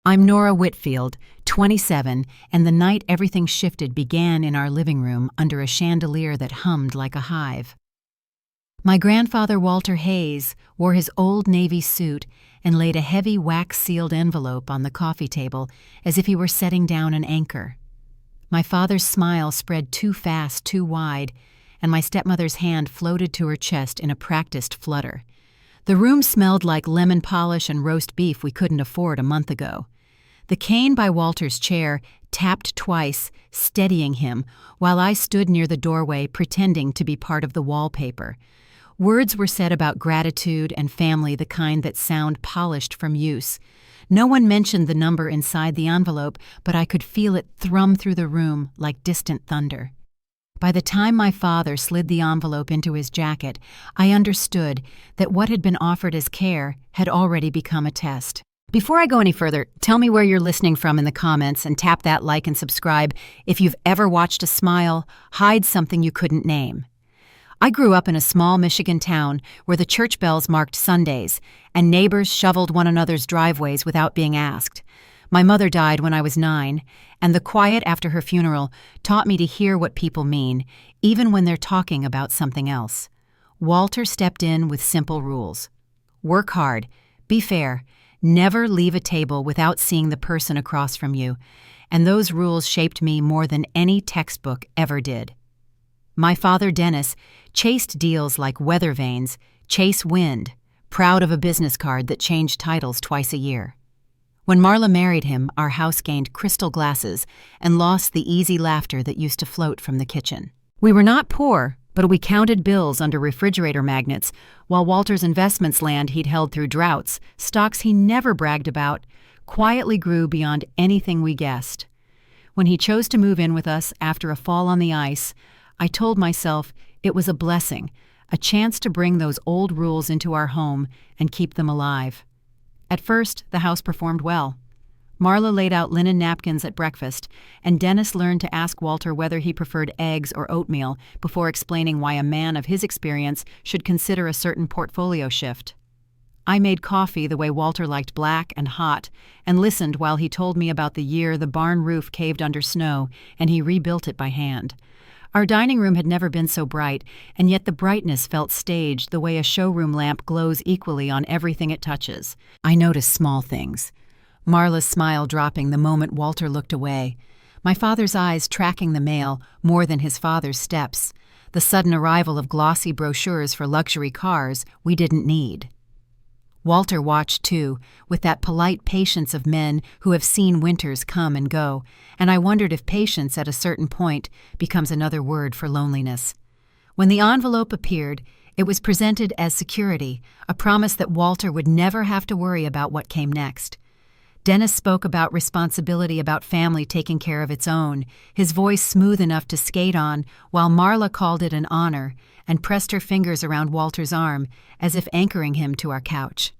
I'm Nora Whitfield, 27, and the night everything shifted began in our living room under a chandelier that hummed like a hive. My grandfather, Walter Hayes, wore his old Navy suit and laid a heavy wax-sealed envelope on the coffee table as if he were setting down an anchor. My father's smile spread too fast, too wide, and my stepmother's hand floated to her chest in a practiced flutter. The room smelled like lemon polish and roast beef we couldn't afford a month ago. The cane by Walter's chair tapped twice, steadying him, while I stood near the doorway pretending to be part of the wallpaper. Words were said about gratitude and family, the kind that sound polished from use. No one mentioned the number inside the envelope, but I could feel it thrum through the room like distant thunder. By the time my father slid the envelope into his jacket, I understood that what had been offered as care had already become a test. Before I go any further, tell me where you're listening from in the comments and tap that like and subscribe if you've ever watched a smile hide something you couldn't name. I grew up in a small Michigan town where the church bells marked Sundays and neighbors shoveled one another's driveways without being asked. My mother died when I was 9, and the quiet after her funeral taught me to hear what people mean, even when they're talking about something else. Walter stepped in with simple rules. Work hard, be fair, never leave a table without seeing the person across from you, and those rules shaped me more than any textbook ever did. My father, Dennis, chased deals like weather vanes, chase wind, proud of a business card that changed titles twice a year. When Marla married him, our house gained crystal glasses and lost the easy laughter that used to float from the kitchen. We were not poor, but we counted bills under refrigerator magnets, while Walter's investments land he'd held through droughts, stocks he never bragged about, quietly grew beyond anything we guessed. When he chose to move in with us after a fall on the ice, I told myself it was a blessing, a chance to bring those old rules into our home and keep them alive. At first, the house performed well. Marla laid out linen napkins at breakfast, and Dennis learned to ask Walter whether he preferred eggs or oatmeal before explaining why a man of his experience should consider a certain portfolio shift. I made coffee the way Walter liked, black and hot, and listened while he told me about the year the barn roof caved under snow and he rebuilt it by hand. Our dining room had never been so bright, and yet the brightness felt staged the way a showroom lamp glows equally on everything it touches. I noticed small things. Marla's smile dropping the moment Walter looked away. My father's eyes tracking the mail more than his father's steps. The sudden arrival of glossy brochures for luxury cars we didn't need. Walter watched too, with that polite patience of men who have seen winters come and go, and I wondered if patience at a certain point becomes another word for loneliness. When the envelope appeared, it was presented as security, a promise that Walter would never have to worry about what came next. Dennis spoke about responsibility, about family taking care of its own, his voice smooth enough to skate on, while Marla called it an honor and pressed her fingers around Walter's arm as if anchoring him to our couch.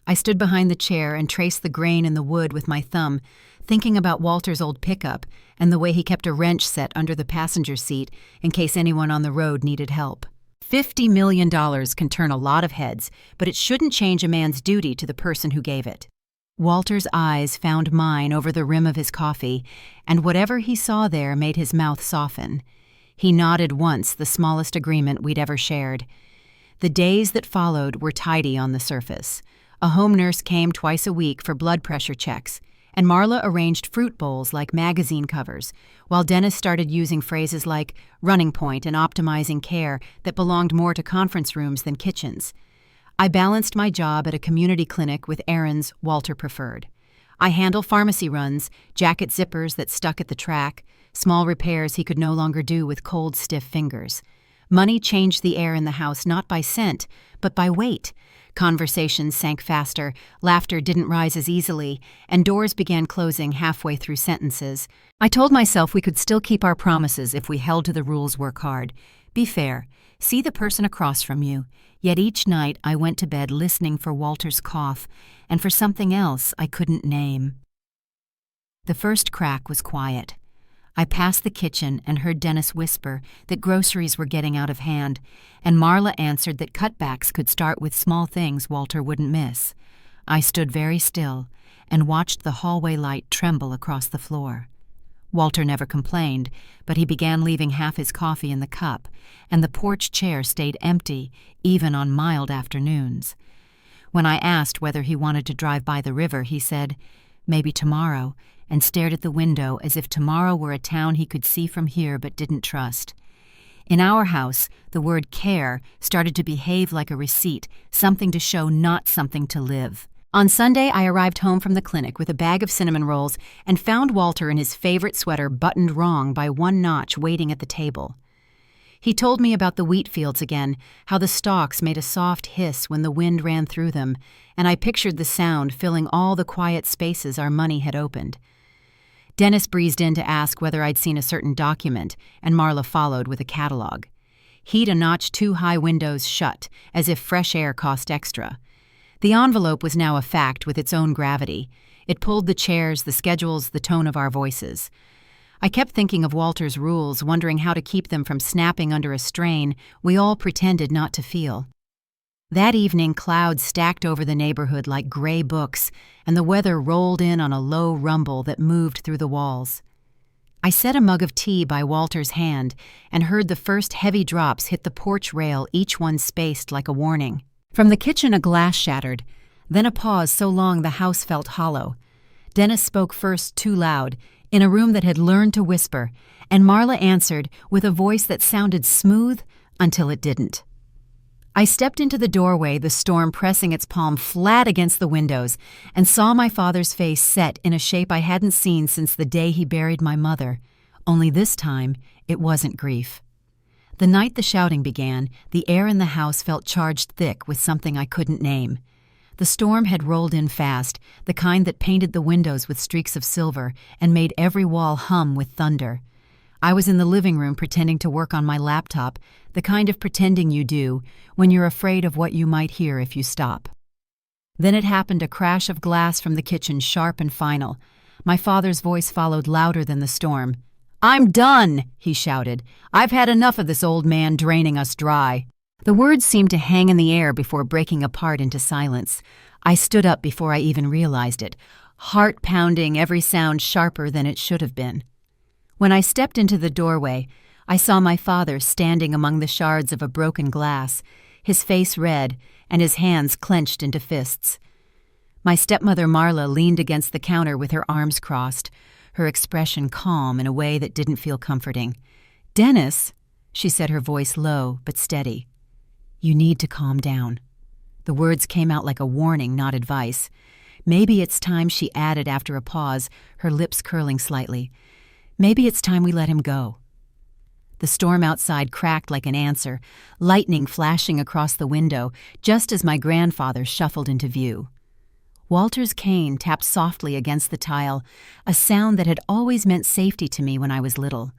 I stood behind the chair and traced the grain in the wood with my thumb, thinking about Walter's old pickup and the way he kept a wrench set under the passenger seat in case anyone on the road needed help. $50 million can turn a lot of heads, but it shouldn't change a man's duty to the person who gave it. Walter's eyes found mine over the rim of his coffee, and whatever he saw there made his mouth soften. He nodded once, the smallest agreement we'd ever shared. The days that followed were tidy on the surface. A home nurse came twice a week for blood pressure checks, and Marla arranged fruit bowls like magazine covers, while Dennis started using phrases like running point and optimizing care that belonged more to conference rooms than kitchens. I balanced my job at a community clinic with errands Walter preferred. I handle pharmacy runs, jacket zippers that stuck at the track, small repairs he could no longer do with cold, stiff fingers. Money changed the air in the house not by scent, but by weight. Conversations sank faster, laughter didn't rise as easily, and doors began closing halfway through sentences. I told myself we could still keep our promises if we held to the rules, work hard. Be fair. See the person across from you. Yet each night I went to bed listening for Walter's cough and for something else I couldn't name. The first crack was quiet. I passed the kitchen and heard Dennis whisper that groceries were getting out of hand, and Marla answered that cutbacks could start with small things Walter wouldn't miss. I stood very still and watched the hallway light tremble across the floor. Walter never complained, but he began leaving half his coffee in the cup, and the porch chair stayed empty even on mild afternoons. When I asked whether he wanted to drive by the river, he said, "Maybe tomorrow," and stared at the window as if tomorrow were a town he could see from here but didn't trust. In our house, the word care started to behave like a receipt, something to show, not something to live. On Sunday, I arrived home from the clinic with a bag of cinnamon rolls and found Walter in his favorite sweater buttoned wrong by one notch waiting at the table. He told me about the wheat fields again, how the stalks made a soft hiss when the wind ran through them, and I pictured the sound filling all the quiet spaces our money had opened. Dennis breezed in to ask whether I'd seen a certain document, and Marla followed with a catalog. He'd a notch 2 high windows shut, as if fresh air cost extra. The envelope was now a fact with its own gravity. It pulled the chairs, the schedules, the tone of our voices. I kept thinking of Walter's rules, wondering how to keep them from snapping under a strain we all pretended not to feel. That evening, clouds stacked over the neighborhood like gray books, and the weather rolled in on a low rumble that moved through the walls. I set a mug of tea by Walter's hand and heard the first heavy drops hit the porch rail, each one spaced like a warning. From the kitchen a glass shattered, then a pause so long the house felt hollow. Dennis spoke first too loud, in a room that had learned to whisper, and Marla answered with a voice that sounded smooth until it didn't. I stepped into the doorway, the storm pressing its palm flat against the windows, and saw my father's face set in a shape I hadn't seen since the day he buried my mother, only this time it wasn't grief. The night the shouting began, the air in the house felt charged thick with something I couldn't name. The storm had rolled in fast, the kind that painted the windows with streaks of silver and made every wall hum with thunder. I was in the living room pretending to work on my laptop, the kind of pretending you do when you're afraid of what you might hear if you stop. Then it happened, a crash of glass from the kitchen, sharp and final. My father's voice followed louder than the storm. "I'm done," he shouted. "I've had enough of this old man draining us dry." The words seemed to hang in the air before breaking apart into silence. I stood up before I even realized it, heart pounding, every sound sharper than it should have been. When I stepped into the doorway, I saw my father standing among the shards of a broken glass, his face red and his hands clenched into fists. My stepmother Marla leaned against the counter with her arms crossed, her expression calm in a way that didn't feel comforting. "Dennis," she said, her voice low but steady, "you need to calm down." The words came out like a warning, not advice. "Maybe it's time," she added after a pause, her lips curling slightly. "Maybe it's time we let him go." The storm outside cracked like an answer, lightning flashing across the window just as my grandfather shuffled into view. Walter's cane tapped softly against the tile, a sound that had always meant safety to me when I was little.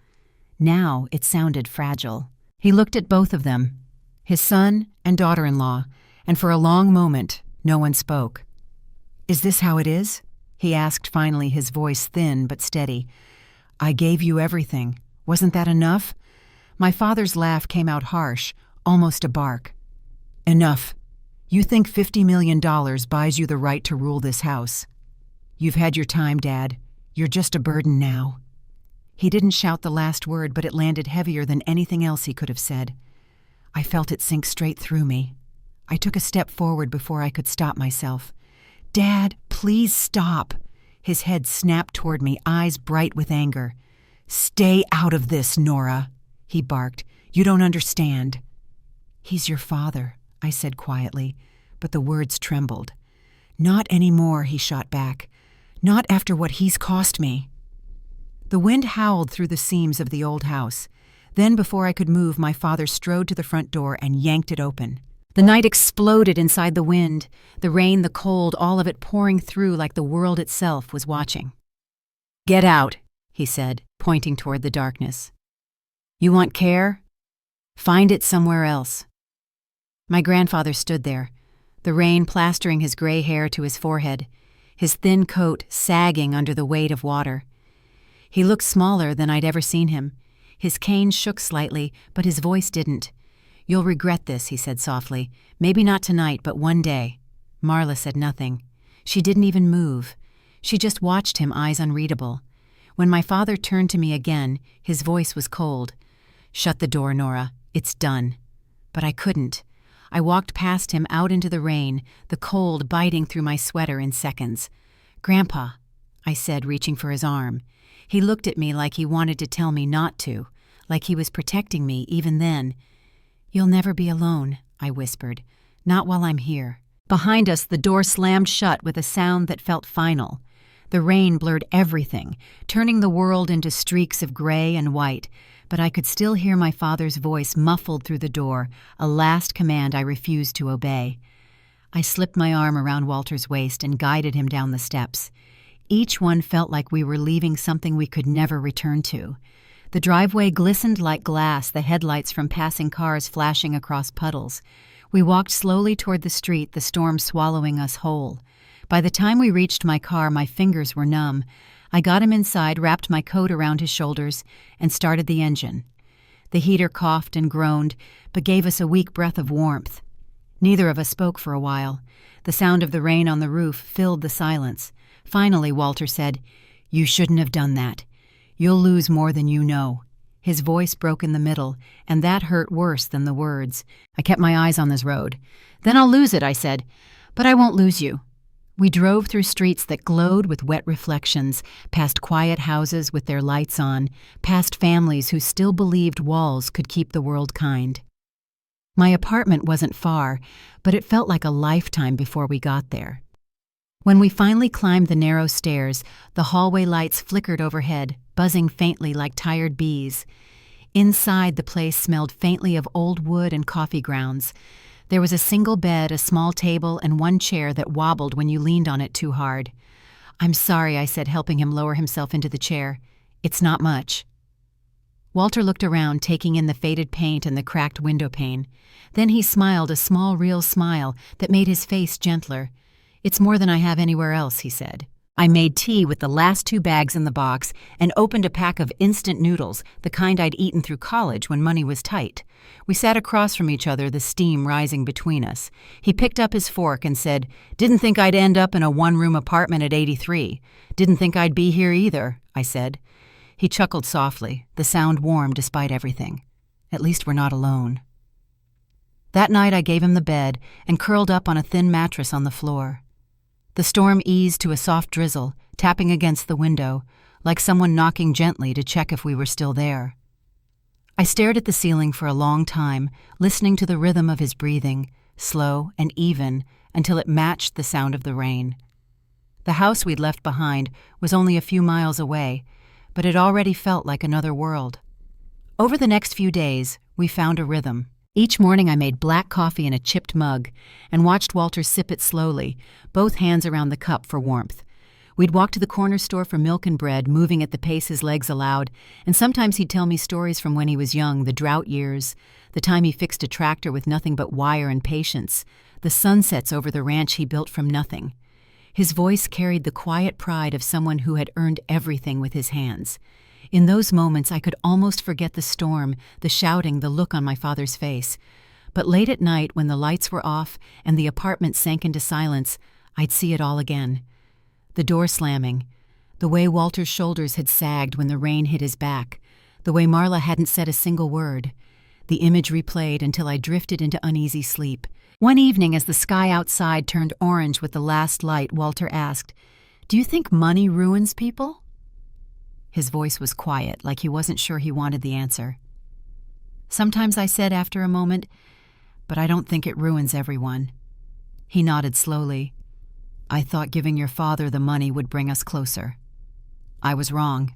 Now it sounded fragile. He looked at both of them, his son and daughter-in-law, and for a long moment no one spoke. "Is this how it is?" he asked finally, his voice thin but steady. "I gave you everything. Wasn't that enough?" My father's laugh came out harsh, almost a bark. "Enough. You think $50 million buys you the right to rule this house? You've had your time, Dad. You're just a burden now." He didn't shout the last word, but it landed heavier than anything else he could have said. I felt it sink straight through me. I took a step forward before I could stop myself. "Dad, please stop." His head snapped toward me, eyes bright with anger. "Stay out of this, Nora," he barked. "You don't understand." "He's your father," I said quietly, but the words trembled. "Not anymore," he shot back. "Not after what he's cost me." The wind howled through the seams of the old house. Then, before I could move, my father strode to the front door and yanked it open. The night exploded inside the wind, the rain, the cold, all of it pouring through like the world itself was watching. "Get out," he said, pointing toward the darkness. "You want care? Find it somewhere else." My grandfather stood there, the rain plastering his gray hair to his forehead, his thin coat sagging under the weight of water. He looked smaller than I'd ever seen him. His cane shook slightly, but his voice didn't. "You'll regret this," he said softly. "Maybe not tonight, but one day." Marla said nothing. She didn't even move. She just watched him, eyes unreadable. When my father turned to me again, his voice was cold. "Shut the door, Nora. It's done." But I couldn't. I walked past him out into the rain, the cold biting through my sweater in seconds. "Grandpa," I said, reaching for his arm. He looked at me like he wanted to tell me not to, like he was protecting me even then. "You'll never be alone," I whispered. "Not while I'm here." Behind us, the door slammed shut with a sound that felt final. The rain blurred everything, turning the world into streaks of gray and white, but I could still hear my father's voice muffled through the door, a last command I refused to obey. I slipped my arm around Walter's waist and guided him down the steps. Each one felt like we were leaving something we could never return to. The driveway glistened like glass, the headlights from passing cars flashing across puddles. We walked slowly toward the street, the storm swallowing us whole. By the time we reached my car, my fingers were numb. I got him inside, wrapped my coat around his shoulders, and started the engine. The heater coughed and groaned, but gave us a weak breath of warmth. Neither of us spoke for a while. The sound of the rain on the roof filled the silence. Finally, Walter said, "You shouldn't have done that. You'll lose more than you know." His voice broke in the middle, and that hurt worse than the words. I kept my eyes on this road. "Then I'll lose it," I said. "But I won't lose you." We drove through streets that glowed with wet reflections, past quiet houses with their lights on, past families who still believed walls could keep the world kind. My apartment wasn't far, but it felt like a lifetime before we got there. When we finally climbed the narrow stairs, the hallway lights flickered overhead, buzzing faintly like tired bees. Inside, the place smelled faintly of old wood and coffee grounds. There was a single bed, a small table, and one chair that wobbled when you leaned on it too hard. "I'm sorry," I said, helping him lower himself into the chair. "It's not much." Walter looked around, taking in the faded paint and the cracked window pane. Then he smiled, a small, real smile that made his face gentler. "It's more than I have anywhere else," he said. I made tea with the last 2 bags in the box and opened a pack of instant noodles, the kind I'd eaten through college when money was tight. We sat across from each other, the steam rising between us. He picked up his fork and said, "Didn't think I'd end up in a 1-room apartment at 83. Didn't think I'd be here either," I said. He chuckled softly, the sound warm despite everything. "At least we're not alone." That night I gave him the bed and curled up on a thin mattress on the floor. The storm eased to a soft drizzle, tapping against the window, like someone knocking gently to check if we were still there. I stared at the ceiling for a long time, listening to the rhythm of his breathing, slow and even, until it matched the sound of the rain. The house we'd left behind was only a few miles away, but it already felt like another world. Over the next few days, we found a rhythm. Each morning I made black coffee in a chipped mug and watched Walter sip it slowly, both hands around the cup for warmth. We'd walk to the corner store for milk and bread, moving at the pace his legs allowed, and sometimes he'd tell me stories from when he was young, the drought years, the time he fixed a tractor with nothing but wire and patience, the sunsets over the ranch he built from nothing. His voice carried the quiet pride of someone who had earned everything with his hands. In those moments I could almost forget the storm, the shouting, the look on my father's face. But late at night, when the lights were off and the apartment sank into silence, I'd see it all again. The door slamming, the way Walter's shoulders had sagged when the rain hit his back, the way Marla hadn't said a single word. The image replayed until I drifted into uneasy sleep. One evening, as the sky outside turned orange with the last light, Walter asked, "Do you think money ruins people?" His voice was quiet, like he wasn't sure he wanted the answer. "Sometimes," I said after a moment, "but I don't think it ruins everyone." He nodded slowly. "I thought giving your father the money would bring us closer. I was wrong."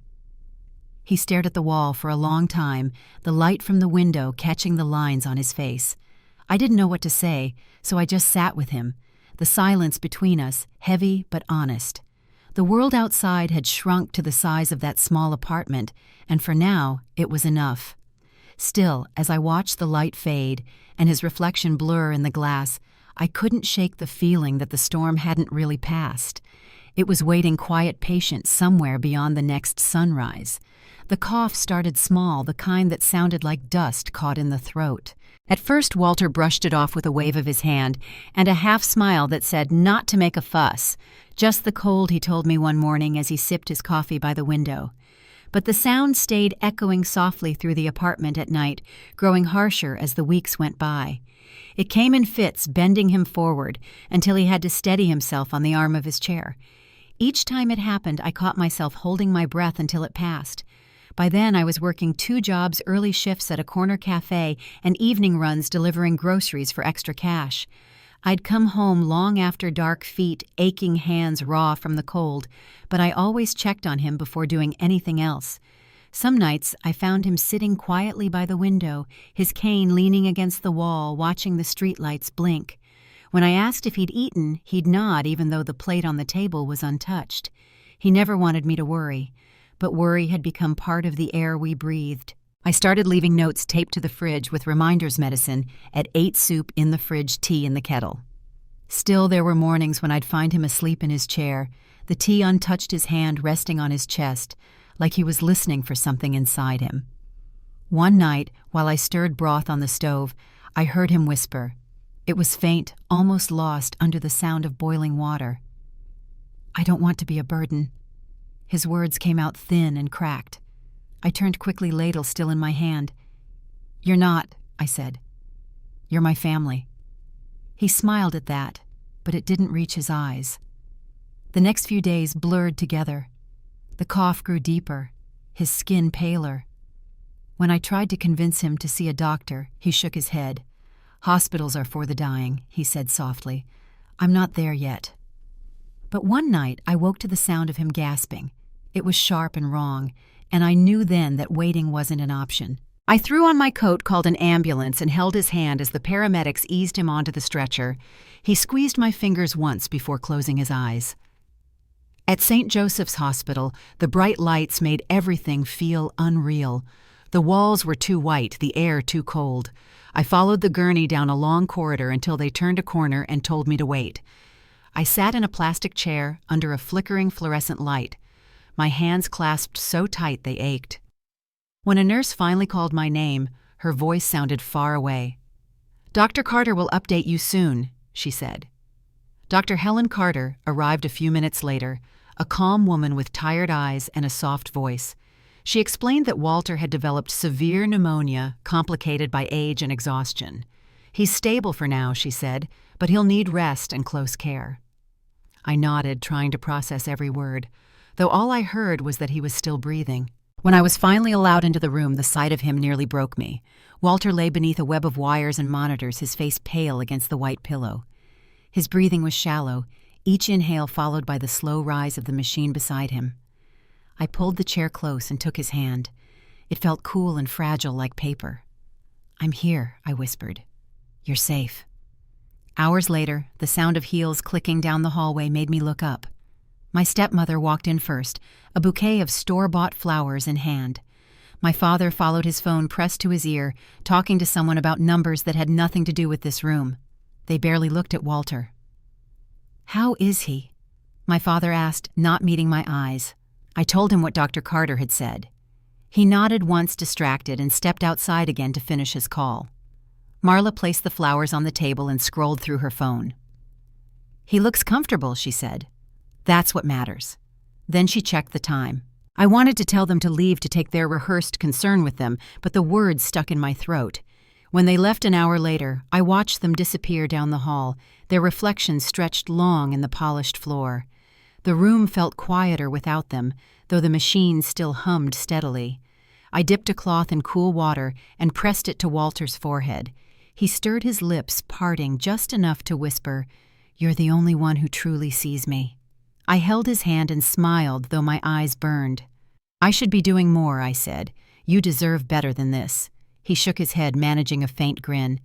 He stared at the wall for a long time, the light from the window catching the lines on his face. I didn't know what to say, so I just sat with him, the silence between us, heavy but honest. The world outside had shrunk to the size of that small apartment, and for now, it was enough. Still, as I watched the light fade and his reflection blur in the glass, I couldn't shake the feeling that the storm hadn't really passed. It was waiting quiet, patient somewhere beyond the next sunrise. The cough started small, the kind that sounded like dust caught in the throat. At first, Walter brushed it off with a wave of his hand and a half-smile that said not to make a fuss. Just the cold, he told me one morning as he sipped his coffee by the window. But the sound stayed echoing softly through the apartment at night, growing harsher as the weeks went by. It came in fits, bending him forward, until he had to steady himself on the arm of his chair. Each time it happened, I caught myself holding my breath until it passed. By then, I was working 2 jobs, early shifts at a corner cafe and evening runs delivering groceries for extra cash. I'd come home long after dark, feet, aching hands raw from the cold, but I always checked on him before doing anything else. Some nights, I found him sitting quietly by the window, his cane leaning against the wall, watching the streetlights blink. When I asked if he'd eaten, he'd nod even though the plate on the table was untouched. He never wanted me to worry, but worry had become part of the air we breathed. I started leaving notes taped to the fridge with reminders: medicine, at 8 soup in the fridge, tea in the kettle. Still, there were mornings when I'd find him asleep in his chair, the tea untouched, his hand resting on his chest, like he was listening for something inside him. One night, while I stirred broth on the stove, I heard him whisper. It was faint, almost lost under the sound of boiling water. "I don't want to be a burden." His words came out thin and cracked. I turned quickly, ladle still in my hand. "You're not," I said. "You're my family." He smiled at that, but it didn't reach his eyes. The next few days blurred together. The cough grew deeper, his skin paler. When I tried to convince him to see a doctor, he shook his head. "Hospitals are for the dying," he said softly. "I'm not there yet." But one night I woke to the sound of him gasping. It was sharp and wrong, and I knew then that waiting wasn't an option. I threw on my coat, called an ambulance, and held his hand as the paramedics eased him onto the stretcher. He squeezed my fingers once before closing his eyes. At St. Joseph's Hospital, the bright lights made everything feel unreal. The walls were too white, the air too cold. I followed the gurney down a long corridor until they turned a corner and told me to wait. I sat in a plastic chair under a flickering fluorescent light. My hands clasped so tight they ached. When a nurse finally called my name, her voice sounded far away. "Dr. Carter will update you soon," she said. Dr. Helen Carter arrived a few minutes later, a calm woman with tired eyes and a soft voice. She explained that Walter had developed severe pneumonia complicated by age and exhaustion. "He's stable for now," she said, "but he'll need rest and close care." I nodded, trying to process every word, though all I heard was that he was still breathing. When I was finally allowed into the room, the sight of him nearly broke me. Walter lay beneath a web of wires and monitors, his face pale against the white pillow. His breathing was shallow, each inhale followed by the slow rise of the machine beside him. I pulled the chair close and took his hand. It felt cool and fragile like paper. "I'm here," I whispered. "You're safe." Hours later, the sound of heels clicking down the hallway made me look up. My stepmother walked in first, a bouquet of store-bought flowers in hand. My father followed, his phone pressed to his ear, talking to someone about numbers that had nothing to do with this room. They barely looked at Walter. "How is he?" my father asked, not meeting my eyes. I told him what Dr. Carter had said. He nodded once, distracted, and stepped outside again to finish his call. Marla placed the flowers on the table and scrolled through her phone. "He looks comfortable," she said. "That's what matters." Then she checked the time. I wanted to tell them to leave to take their rehearsed concern with them, but the words stuck in my throat. When they left an hour later, I watched them disappear down the hall, their reflections stretched long in the polished floor. The room felt quieter without them, though the machine still hummed steadily. I dipped a cloth in cool water and pressed it to Walter's forehead. He stirred his lips, parting just enough to whisper, "You're the only one who truly sees me." I held his hand and smiled, though my eyes burned. "I should be doing more," I said. "You deserve better than this." He shook his head, managing a faint grin.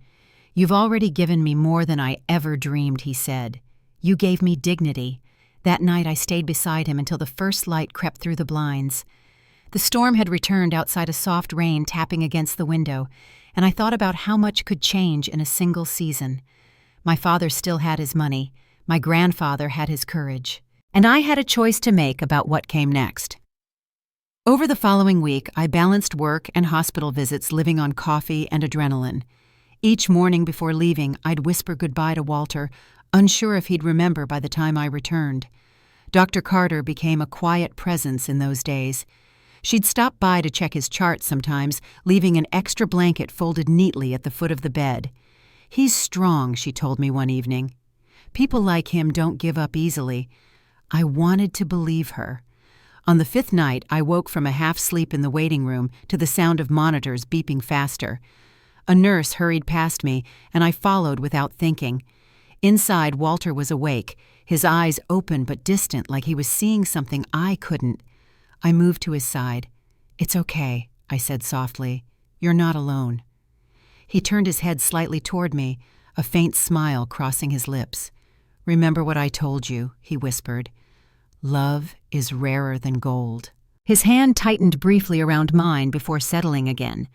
"You've already given me more than I ever dreamed," he said. "You gave me dignity." That night I stayed beside him until the first light crept through the blinds. The storm had returned outside, a soft rain tapping against the window, and I thought about how much could change in a single season. My father still had his money. My grandfather had his courage. And I had a choice to make about what came next. Over the following week, I balanced work and hospital visits, living on coffee and adrenaline. Each morning before leaving, I'd whisper goodbye to Walter, unsure if he'd remember by the time I returned. Dr. Carter became a quiet presence in those days. She'd stop by to check his charts sometimes, leaving an extra blanket folded neatly at the foot of the bed. "He's strong," she told me one evening. "People like him don't give up easily." I wanted to believe her. On the 5th night, I woke from a half-sleep in the waiting room to the sound of monitors beeping faster. A nurse hurried past me, and I followed without thinking. Inside, Walter was awake, his eyes open but distant, like he was seeing something I couldn't. I moved to his side. "It's okay," I said softly. "You're not alone." He turned his head slightly toward me, a faint smile crossing his lips. "Remember what I told you," he whispered. "Love is rarer than gold." His hand tightened briefly around mine before settling again.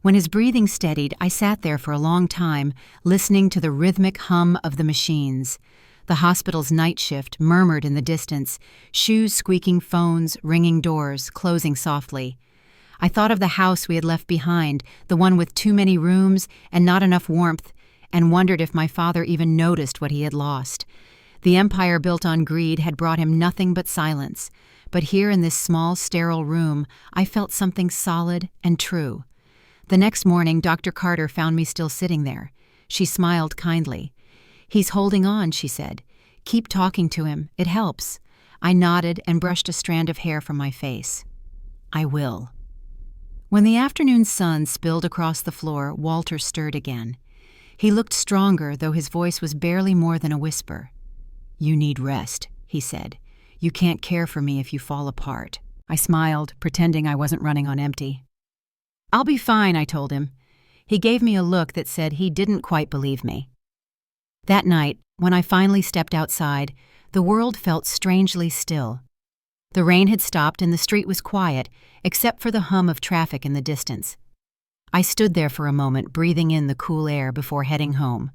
When his breathing steadied, I sat there for a long time, listening to the rhythmic hum of the machines. The hospital's night shift murmured in the distance, shoes squeaking, phones, ringing doors, closing softly. I thought of the house we had left behind, the one with too many rooms and not enough warmth, and wondered if my father even noticed what he had lost. The empire built on greed had brought him nothing but silence, but here in this small, sterile room, I felt something solid and true. The next morning, Dr. Carter found me still sitting there. She smiled kindly. "He's holding on," she said. "Keep talking to him. It helps." I nodded and brushed a strand of hair from my face. "I will." When the afternoon sun spilled across the floor, Walter stirred again. He looked stronger, though his voice was barely more than a whisper. "You need rest," he said. "You can't care for me if you fall apart." I smiled, pretending I wasn't running on empty. "I'll be fine," I told him. He gave me a look that said he didn't quite believe me. That night, when I finally stepped outside, the world felt strangely still. The rain had stopped and the street was quiet, except for the hum of traffic in the distance. I stood there for a moment, breathing in the cool air before heading home.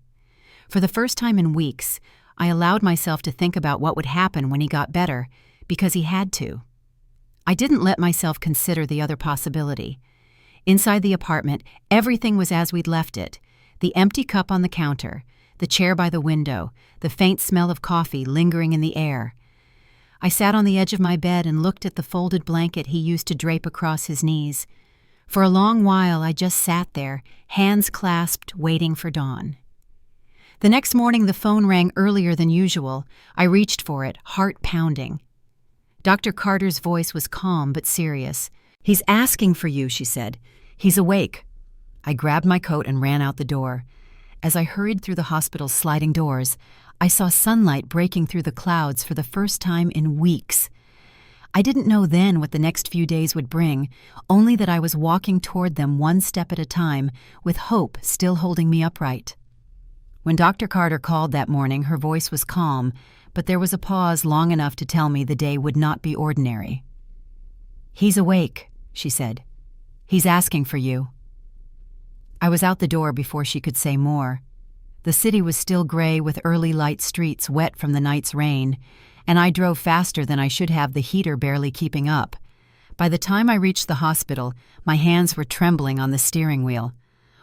For the first time in weeks, I allowed myself to think about what would happen when he got better, because he had to. I didn't let myself consider the other possibility. Inside the apartment, everything was as we'd left it. The empty cup on the counter, the chair by the window, the faint smell of coffee lingering in the air. I sat on the edge of my bed and looked at the folded blanket he used to drape across his knees. For a long while, I just sat there, hands clasped, waiting for dawn. The next morning, the phone rang earlier than usual. I reached for it, heart pounding. Dr. Carter's voice was calm but serious. "He's asking for you," she said. "He's awake." I grabbed my coat and ran out the door. As I hurried through the hospital's sliding doors, I saw sunlight breaking through the clouds for the first time in weeks. I didn't know then what the next few days would bring, only that I was walking toward them one step at a time, with hope still holding me upright. When Dr. Carter called that morning, her voice was calm, but there was a pause long enough to tell me the day would not be ordinary. "He's awake," she said. "He's asking for you." I was out the door before she could say more. The city was still gray with early light streets wet from the night's rain, and I drove faster than I should have, the heater barely keeping up. By the time I reached the hospital, my hands were trembling on the steering wheel.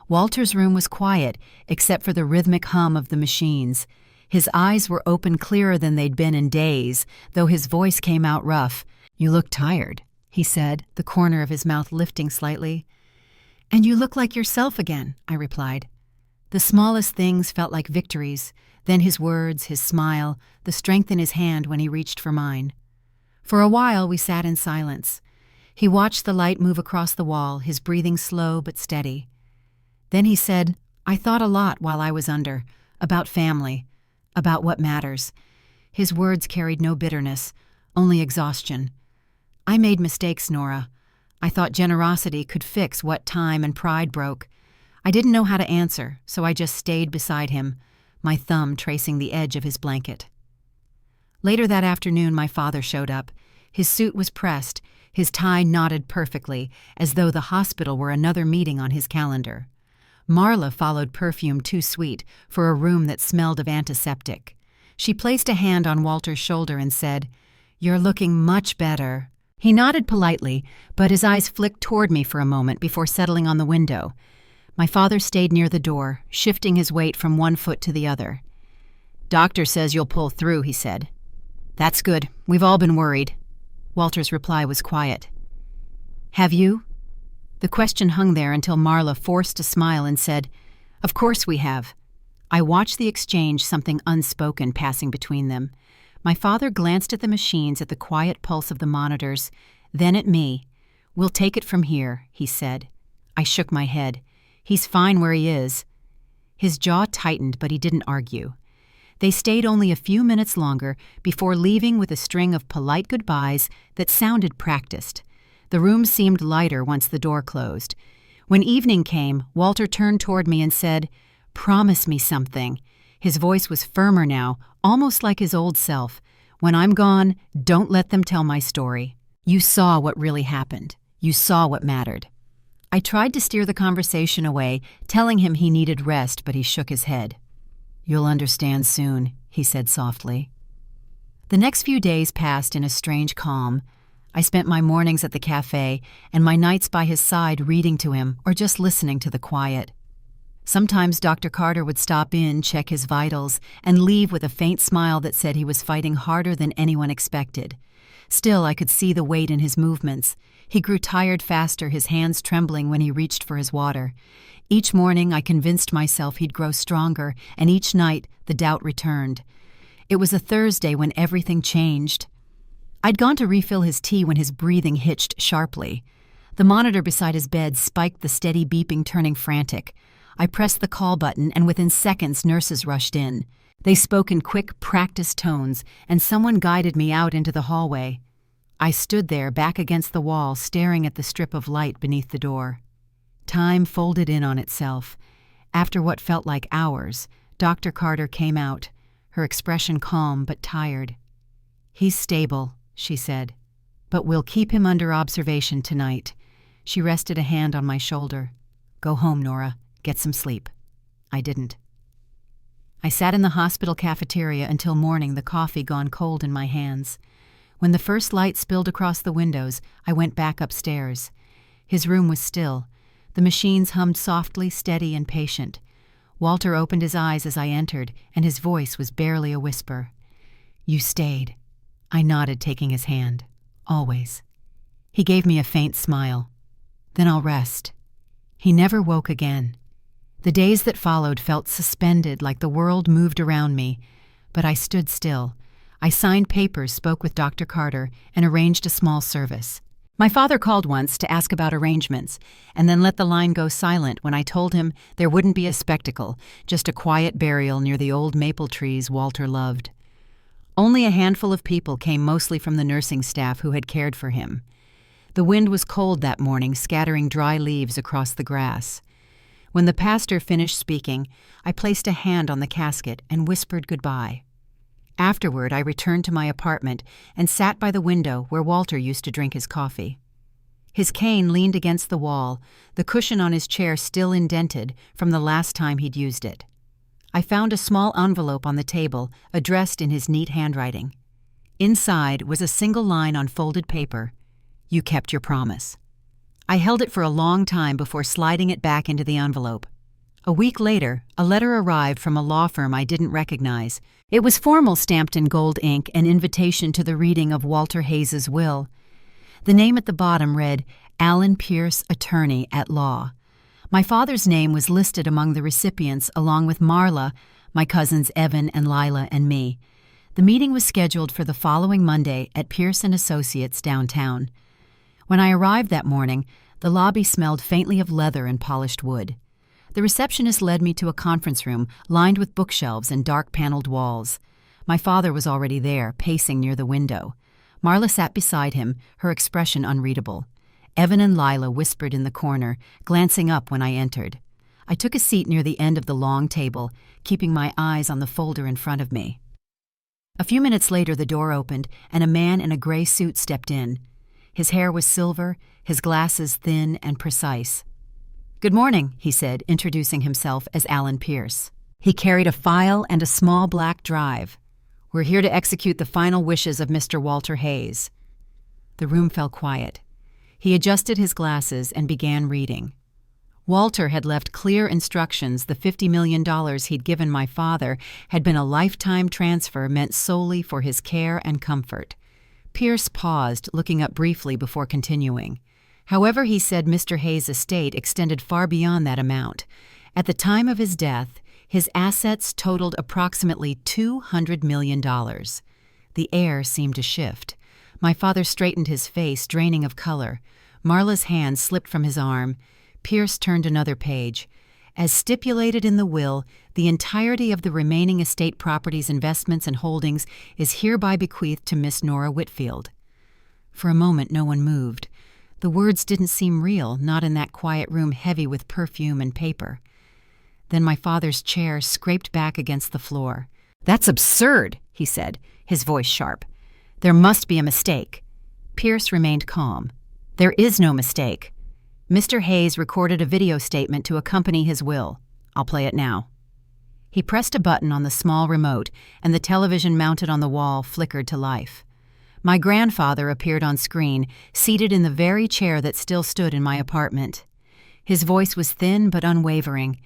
Walter's room was quiet, except for the rhythmic hum of the machines. His eyes were open clearer than they'd been in days, though his voice came out rough. "You look tired," he said, the corner of his mouth lifting slightly. "And you look like yourself again," I replied. The smallest things felt like victories, then his words, his smile, the strength in his hand when he reached for mine. For a while we sat in silence. He watched the light move across the wall, his breathing slow but steady. Then he said, "I thought a lot while I was under, about family, about what matters." His words carried no bitterness, only exhaustion. "I made mistakes, Nora. I thought generosity could fix what time and pride broke. I didn't know how to answer, so I just stayed beside him, my thumb tracing the edge of his blanket." Later that afternoon, my father showed up. His suit was pressed, his tie knotted perfectly, as though the hospital were another meeting on his calendar. Marla followed perfume too sweet for a room that smelled of antiseptic. She placed a hand on Walter's shoulder and said, "You're looking much better." He nodded politely, but his eyes flicked toward me for a moment before settling on the window. My father stayed near the door, shifting his weight from one foot to the other. "Doctor says you'll pull through," he said. "That's good. We've all been worried." Walter's reply was quiet. "Have you?" The question hung there until Marla forced a smile and said, "Of course we have." I watched the exchange, something unspoken passing between them. My father glanced at the machines, at the quiet pulse of the monitors, then at me. "We'll take it from here," he said. I shook my head. "He's fine where he is." His jaw tightened, but he didn't argue. They stayed only a few minutes longer before leaving with a string of polite goodbyes that sounded practiced. The room seemed lighter once the door closed. When evening came, Walter turned toward me and said, "Promise me something." His voice was firmer now, almost like his old self. "When I'm gone, don't let them tell my story. You saw what really happened. You saw what mattered." I tried to steer the conversation away, telling him he needed rest, but he shook his head. "You'll understand soon," he said softly. The next few days passed in a strange calm. I spent my mornings at the cafe and my nights by his side reading to him or just listening to the quiet. Sometimes Dr. Carter would stop in, check his vitals, and leave with a faint smile that said he was fighting harder than anyone expected. Still, I could see the weight in his movements. He grew tired faster, his hands trembling when he reached for his water. Each morning I convinced myself he'd grow stronger, and each night the doubt returned. It was a Thursday when everything changed. I'd gone to refill his tea when his breathing hitched sharply. The monitor beside his bed spiked the steady beeping, turning frantic. I pressed the call button, and within seconds nurses rushed in. They spoke in quick, practiced tones, and someone guided me out into the hallway. I stood there, back against the wall, staring at the strip of light beneath the door. Time folded in on itself. After what felt like hours, Dr. Carter came out, her expression calm but tired. "He's stable," she said, "but we'll keep him under observation tonight." She rested a hand on my shoulder. "Go home, Nora. Get some sleep." I didn't. I sat in the hospital cafeteria until morning, the coffee gone cold in my hands. When the first light spilled across the windows, I went back upstairs. His room was still. The machines hummed softly, steady, and patient. Walter opened his eyes as I entered, and his voice was barely a whisper. "You stayed." I nodded, taking his hand. "Always." He gave me a faint smile. "Then I'll rest." He never woke again. The days that followed felt suspended, like the world moved around me, but I stood still. I signed papers, spoke with Dr. Carter, and arranged a small service. My father called once to ask about arrangements, and then let the line go silent when I told him there wouldn't be a spectacle, just a quiet burial near the old maple trees Walter loved. Only a handful of people came, mostly from the nursing staff who had cared for him. The wind was cold that morning, scattering dry leaves across the grass. When the pastor finished speaking, I placed a hand on the casket and whispered goodbye. Afterward, I returned to my apartment and sat by the window where Walter used to drink his coffee. His cane leaned against the wall, the cushion on his chair still indented from the last time he'd used it. I found a small envelope on the table, addressed in his neat handwriting. Inside was a single line on folded paper: "You kept your promise." I held it for a long time before sliding it back into the envelope. A week later, a letter arrived from a law firm I didn't recognize. It was formal, stamped in gold ink, an invitation to the reading of Walter Hayes's will. The name at the bottom read, "Alan Pierce, Attorney at Law." My father's name was listed among the recipients, along with Marla, my cousins Evan and Lila, and me. The meeting was scheduled for the following Monday at Pierce & Associates downtown. When I arrived that morning, the lobby smelled faintly of leather and polished wood. The receptionist led me to a conference room lined with bookshelves and dark-paneled walls. My father was already there, pacing near the window. Marla sat beside him, her expression unreadable. Evan and Lila whispered in the corner, glancing up when I entered. I took a seat near the end of the long table, keeping my eyes on the folder in front of me. A few minutes later, the door opened, and a man in a gray suit stepped in. His hair was silver, his glasses thin and precise. "Good morning," he said, introducing himself as Alan Pierce. He carried a file and a small black drive. "We're here to execute the final wishes of Mr. Walter Hayes." The room fell quiet. He adjusted his glasses and began reading. Walter had left clear instructions the $50 million he'd given my father had been a lifetime transfer meant solely for his care and comfort. Pierce paused, looking up briefly before continuing. However, he said Mr. Hayes' estate extended far beyond that amount. At the time of his death, his assets totaled approximately $200 million. The air seemed to shift. My father straightened his face, draining of color. Marla's hand slipped from his arm. Pierce turned another page. As stipulated in the will, the entirety of the remaining estate properties, investments, and holdings is hereby bequeathed to Miss Nora Whitfield. For a moment, no one moved. The words didn't seem real, not in that quiet room heavy with perfume and paper. Then my father's chair scraped back against the floor. "That's absurd," he said, his voice sharp. "There must be a mistake." Pierce remained calm. "There is no mistake. Mr. Hayes recorded a video statement to accompany his will. I'll play it now." He pressed a button on the small remote, and the television mounted on the wall flickered to life. My grandfather appeared on screen, seated in the very chair that still stood in my apartment. His voice was thin but unwavering.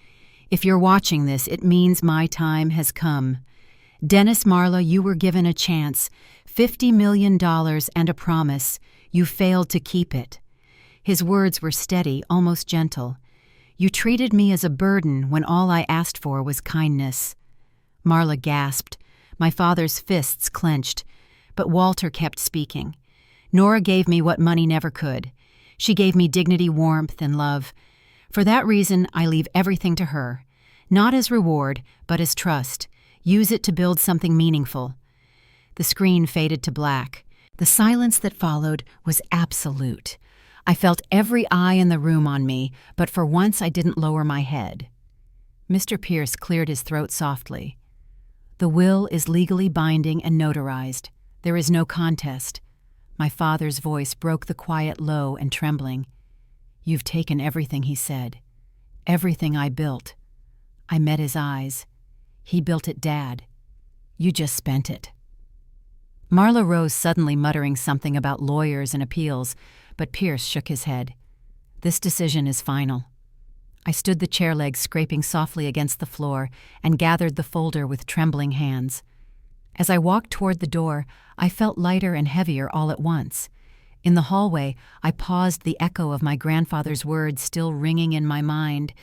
"If you're watching this, it means my time has come. Dennis Marla, you were given a chance, $50 million and a promise. You failed to keep it." His words were steady, almost gentle. "You treated me as a burden when all I asked for was kindness." Marla gasped. My father's fists clenched. But Walter kept speaking. "Nora gave me what money never could. She gave me dignity, warmth, and love. For that reason, I leave everything to her. Not as reward, but as trust. Use it to build something meaningful." The screen faded to black. The silence that followed was absolute. I felt every eye in the room on me, but for once I didn't lower my head. Mr. Pierce cleared his throat softly. "The will is legally binding and notarized. There is no contest." My father's voice broke the quiet low and trembling. "You've taken everything," he said. "Everything I built." I met his eyes. "He built it, Dad. You just spent it." Marla rose suddenly, muttering something about lawyers and appeals, but Pierce shook his head. "This decision is final." I stood, the chair legs scraping softly against the floor, and gathered the folder with trembling hands. As I walked toward the door, I felt lighter and heavier all at once. In the hallway, I paused, the echo of my grandfather's words still ringing in my mind.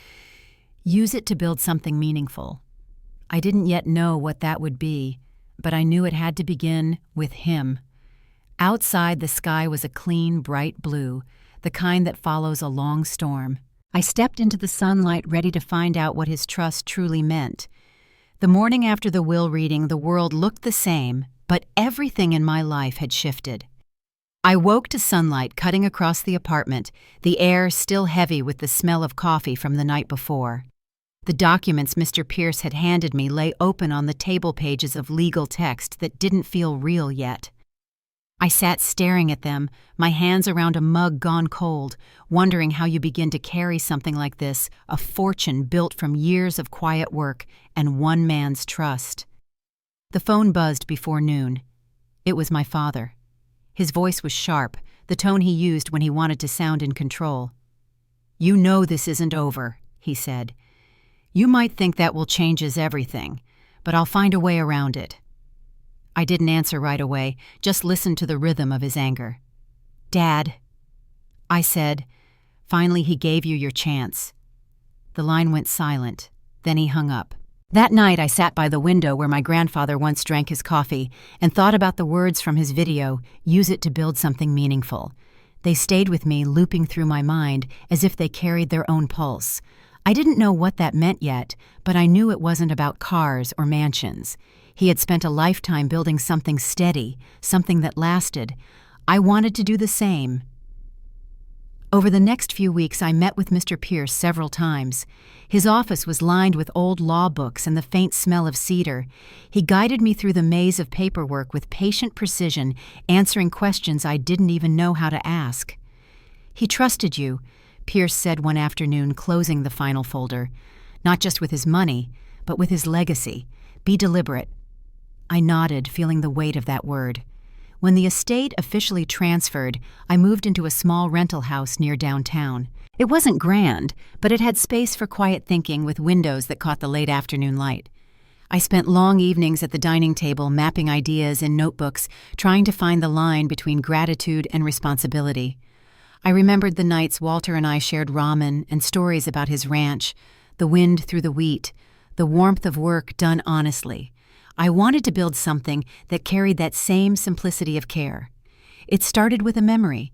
Use it to build something meaningful. I didn't yet know what that would be, but I knew it had to begin with him. Outside, the sky was a clean, bright blue, the kind that follows a long storm. I stepped into the sunlight, ready to find out what his trust truly meant. The morning after the will reading, the world looked the same, but everything in my life had shifted. I woke to sunlight cutting across the apartment, the air still heavy with the smell of coffee from the night before. The documents Mr. Pierce had handed me lay open on the table pages of legal text that didn't feel real yet. I sat staring at them, my hands around a mug gone cold, wondering how you begin to carry something like this, a fortune built from years of quiet work and one man's trust. The phone buzzed before noon. It was my father. His voice was sharp, the tone he used when he wanted to sound in control. "You know this isn't over," he said. "You might think that will changes everything, but I'll find a way around it." I didn't answer right away, just listened to the rhythm of his anger. "Dad," I said, "finally he gave you your chance." The line went silent. Then he hung up. That night I sat by the window where my grandfather once drank his coffee and thought about the words from his video, "Use it to build something meaningful." They stayed with me, looping through my mind as if they carried their own pulse. I didn't know what that meant yet, but I knew it wasn't about cars or mansions. He had spent a lifetime building something steady, something that lasted. I wanted to do the same. Over the next few weeks, I met with Mr. Pierce several times. His office was lined with old law books and the faint smell of cedar. He guided me through the maze of paperwork with patient precision, answering questions I didn't even know how to ask. "He trusted you," Pierce said one afternoon, closing the final folder. "Not just with his money, but with his legacy. Be deliberate." I nodded, feeling the weight of that word. When the estate officially transferred, I moved into a small rental house near downtown. It wasn't grand, but it had space for quiet thinking with windows that caught the late afternoon light. I spent long evenings at the dining table mapping ideas in notebooks, trying to find the line between gratitude and responsibility. I remembered the nights Walter and I shared ramen and stories about his ranch, the wind through the wheat, the warmth of work done honestly. I wanted to build something that carried that same simplicity of care. It started with a memory.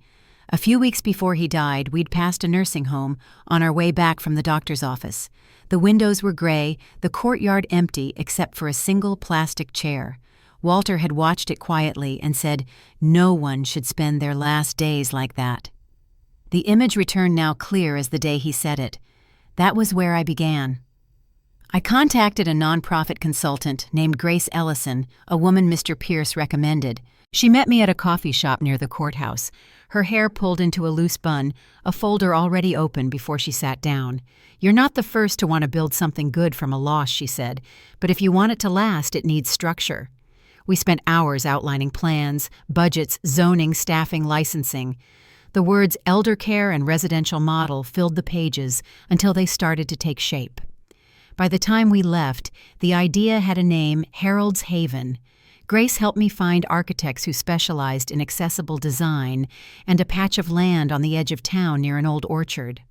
A few weeks before he died, we'd passed a nursing home on our way back from the doctor's office. The windows were gray, the courtyard empty except for a single plastic chair. Walter had watched it quietly and said, "No one should spend their last days like that." The image returned now clear as the day he said it. That was where I began. I contacted a nonprofit consultant named Grace Ellison, a woman Mr. Pierce recommended. She met me at a coffee shop near the courthouse, her hair pulled into a loose bun, a folder already open before she sat down. "You're not the first to want to build something good from a loss," she said, "but if you want it to last, it needs structure." We spent hours outlining plans, budgets, zoning, staffing, licensing. The words elder care and residential model filled the pages until they started to take shape. By the time we left, the idea had a name, Harold's Haven. Grace helped me find architects who specialized in accessible design and a patch of land on the edge of town near an old orchard.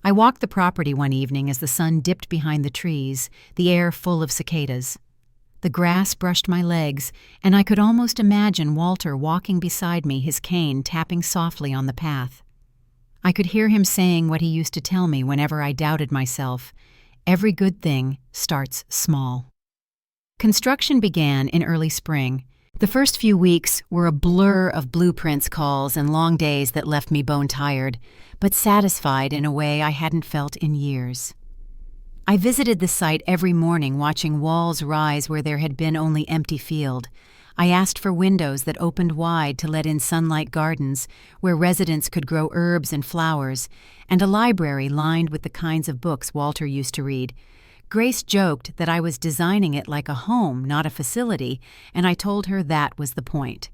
I walked the property one evening as the sun dipped behind the trees, the air full of cicadas. The grass brushed my legs, and I could almost imagine Walter walking beside me, his cane tapping softly on the path. I could hear him saying what he used to tell me whenever I doubted myself: every good thing starts small. Construction began in early spring. The first few weeks were a blur of blueprints calls and long days that left me bone-tired, but satisfied in a way I hadn't felt in years. I visited the site every morning, watching walls rise where there had been only empty field. I asked for windows that opened wide to let in sunlight gardens where residents could grow herbs and flowers, and a library lined with the kinds of books Walter used to read. Grace joked that I was designing it like a home, not a facility, and I told her that was the point.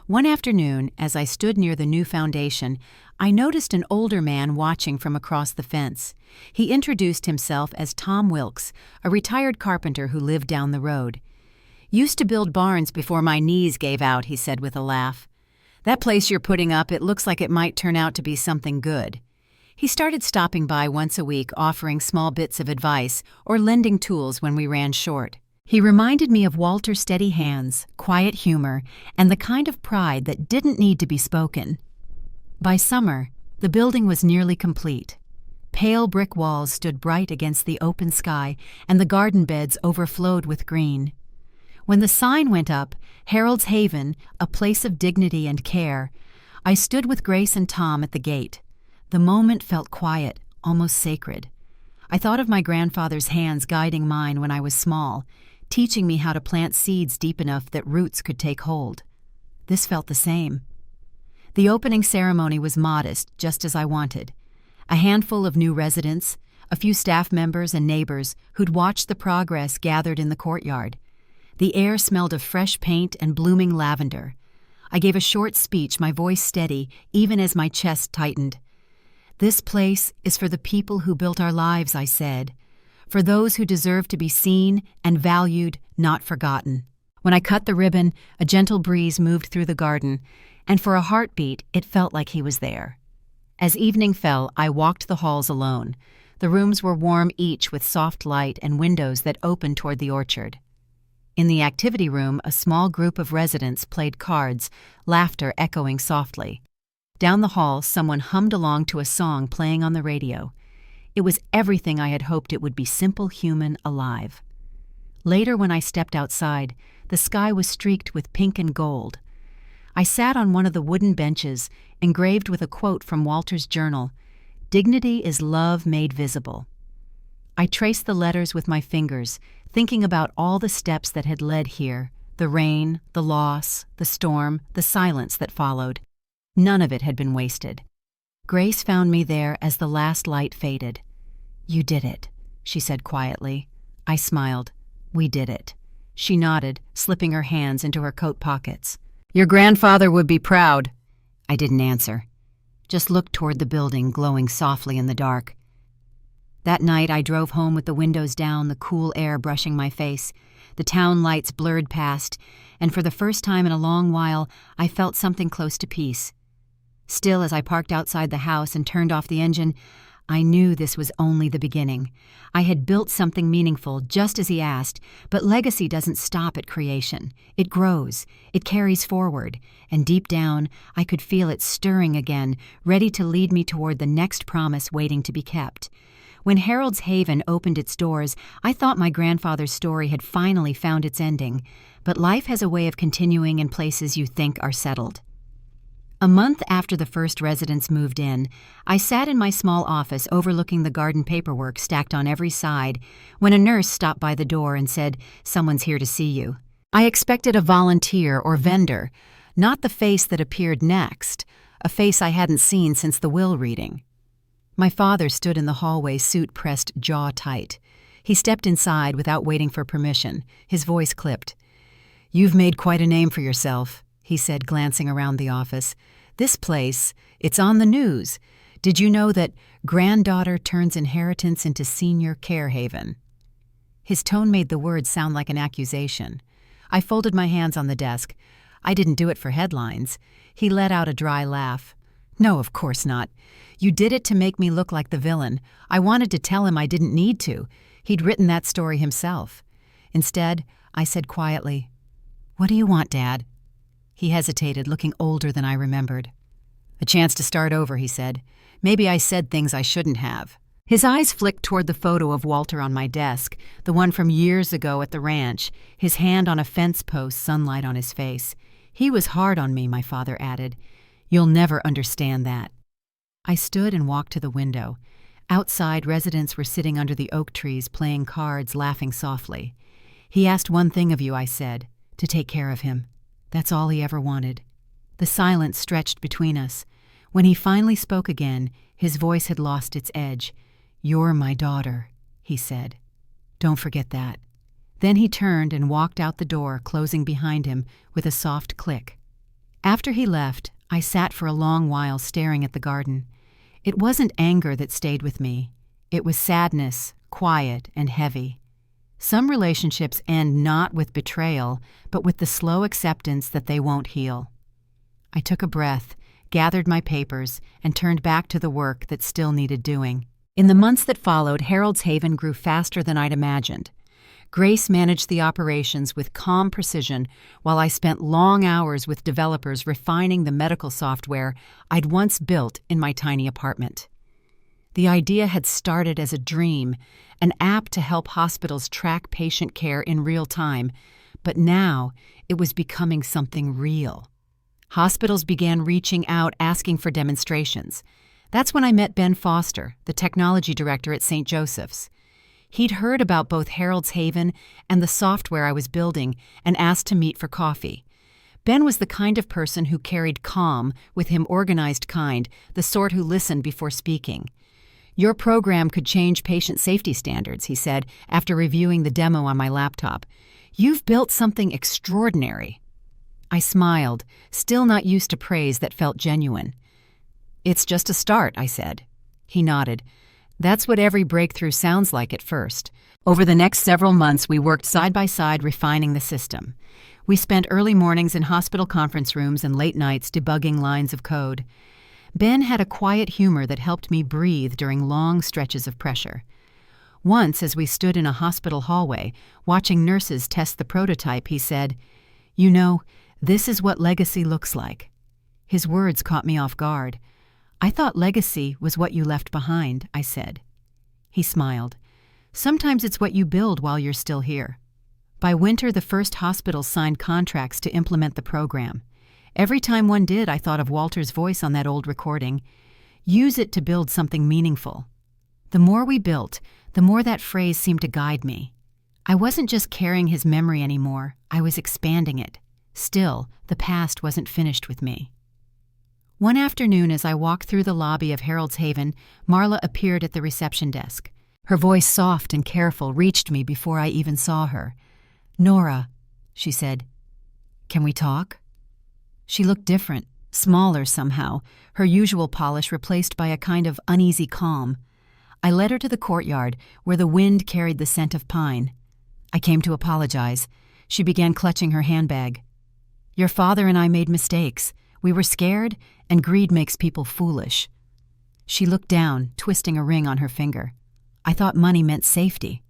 One afternoon, as I stood near the new foundation, I noticed an older man watching from across the fence. He introduced himself as Tom Wilkes, a retired carpenter who lived down the road. "Used to build barns before my knees gave out," he said with a laugh. "That place you're putting up, it looks like it might turn out to be something good." He started stopping by once a week, offering small bits of advice or lending tools when we ran short. He reminded me of Walter's steady hands, quiet humor, and the kind of pride that didn't need to be spoken. By summer, the building was nearly complete. Pale brick walls stood bright against the open sky, and the garden beds overflowed with green. When the sign went up, Harold's Haven, a place of dignity and care, I stood with Grace and Tom at the gate. The moment felt quiet, almost sacred. I thought of my grandfather's hands guiding mine when I was small, teaching me how to plant seeds deep enough that roots could take hold. This felt the same. The opening ceremony was modest, just as I wanted. A handful of new residents, a few staff members and neighbors who'd watched the progress gathered in the courtyard. The air smelled of fresh paint and blooming lavender. I gave a short speech, my voice steady, even as my chest tightened. "This place is for the people who built our lives," I said, "for those who deserve to be seen and valued, not forgotten." When I cut the ribbon, a gentle breeze moved through the garden, and for a heartbeat, it felt like he was there. As evening fell, I walked the halls alone. The rooms were warm each with soft light and windows that opened toward the orchard. In the activity room, a small group of residents played cards, laughter echoing softly. Down the hall, someone hummed along to a song playing on the radio. It was everything I had hoped it would be: simple, human, alive. Later, when I stepped outside, the sky was streaked with pink and gold. I sat on one of the wooden benches, engraved with a quote from Walter's journal: "Dignity is love made visible." I traced the letters with my fingers, thinking about all the steps that had led here: the rain, the loss, the storm, the silence that followed. None of it had been wasted. Grace found me there as the last light faded. "You did it," she said quietly. I smiled. "We did it." She nodded, slipping her hands into her coat pockets. Your grandfather would be proud." I didn't answer, just looked toward the building glowing softly in the dark. That night I drove home with the windows down, the cool air brushing my face. The town lights blurred past, and for the first time in a long while, I felt something close to peace. Still, as I parked outside the house and turned off the engine, I knew this was only the beginning. I had built something meaningful, just as he asked, but legacy doesn't stop at creation. It grows, it carries forward, and deep down, I could feel it stirring again, ready to lead me toward the next promise waiting to be kept. When Harold's Haven opened its doors, I thought my grandfather's story had finally found its ending, but life has a way of continuing in places you think are settled. A month after the first residents moved in, I sat in my small office overlooking the garden paperwork stacked on every side when a nurse stopped by the door and said, "Someone's here to see you." I expected a volunteer or vendor, not the face that appeared next, a face I hadn't seen since the will reading. My father stood in the hallway, suit pressed jaw tight. He stepped inside without waiting for permission. His voice clipped. "You've made quite a name for yourself," he said, glancing around the office. "This place, it's on the news. Did you know that granddaughter turns inheritance into senior care haven?" His tone made the words sound like an accusation. I folded my hands on the desk. I didn't do it for headlines. He let out a dry laugh. "No, of course not. You did it to make me look like the villain. I wanted to tell him I didn't need to. He'd written that story himself." Instead, I said quietly, "What do you want, Dad?" He hesitated, looking older than I remembered. "A chance to start over," he said. "Maybe I said things I shouldn't have." His eyes flicked toward the photo of Walter on my desk, the one from years ago at the ranch, his hand on a fence post, sunlight on his face. "He was hard on me," my father added. "You'll never understand that." I stood and walked to the window. Outside, residents were sitting under the oak trees, playing cards, laughing softly. "He asked one thing of you," I said, "to take care of him. That's all he ever wanted." The silence stretched between us. When he finally spoke again, his voice had lost its edge. "You're my daughter," he said. "Don't forget that." Then he turned and walked out the door, closing behind him with a soft click. After he left, I sat for a long while staring at the garden. It wasn't anger that stayed with me. It was sadness, quiet and heavy. Some relationships end not with betrayal, but with the slow acceptance that they won't heal. I took a breath, gathered my papers, and turned back to the work that still needed doing. In the months that followed, Harold's Haven grew faster than I'd imagined. Grace managed the operations with calm precision while I spent long hours with developers refining the medical software I'd once built in my tiny apartment. The idea had started as a dream, an app to help hospitals track patient care in real time, but now it was becoming something real. Hospitals began reaching out asking for demonstrations. That's when I met Ben Foster, the technology director at St. Joseph's. He'd heard about both Harold's Haven and the software I was building and asked to meet for coffee. Ben was the kind of person who carried calm, with him organized kind, the sort who listened before speaking. "Your program could change patient safety standards," he said, after reviewing the demo on my laptop. "You've built something extraordinary." I smiled, still not used to praise that felt genuine. "It's just a start," I said. He nodded. "That's what every breakthrough sounds like at first." Over the next several months, we worked side by side refining the system. We spent early mornings in hospital conference rooms and late nights debugging lines of code. Ben had a quiet humor that helped me breathe during long stretches of pressure. Once, as we stood in a hospital hallway, watching nurses test the prototype, he said, "You know, this is what legacy looks like." His words caught me off guard. "I thought legacy was what you left behind," I said. He smiled. "Sometimes it's what you build while you're still here." By winter, the first hospitals signed contracts to implement the program. Every time one did, I thought of Walter's voice on that old recording. "Use it to build something meaningful." The more we built, the more that phrase seemed to guide me. I wasn't just carrying his memory anymore, I was expanding it. Still, the past wasn't finished with me. One afternoon, as I walked through the lobby of Harold's Haven, Marla appeared at the reception desk. Her voice, soft and careful, reached me before I even saw her. "Nora," she said, "can we talk?" She looked different, smaller somehow, her usual polish replaced by a kind of uneasy calm. I led her to the courtyard, where the wind carried the scent of pine. I came to apologize. She began clutching her handbag. "Your father and I made mistakes. We were scared, and greed makes people foolish." She looked down, twisting a ring on her finger. I thought money meant safety.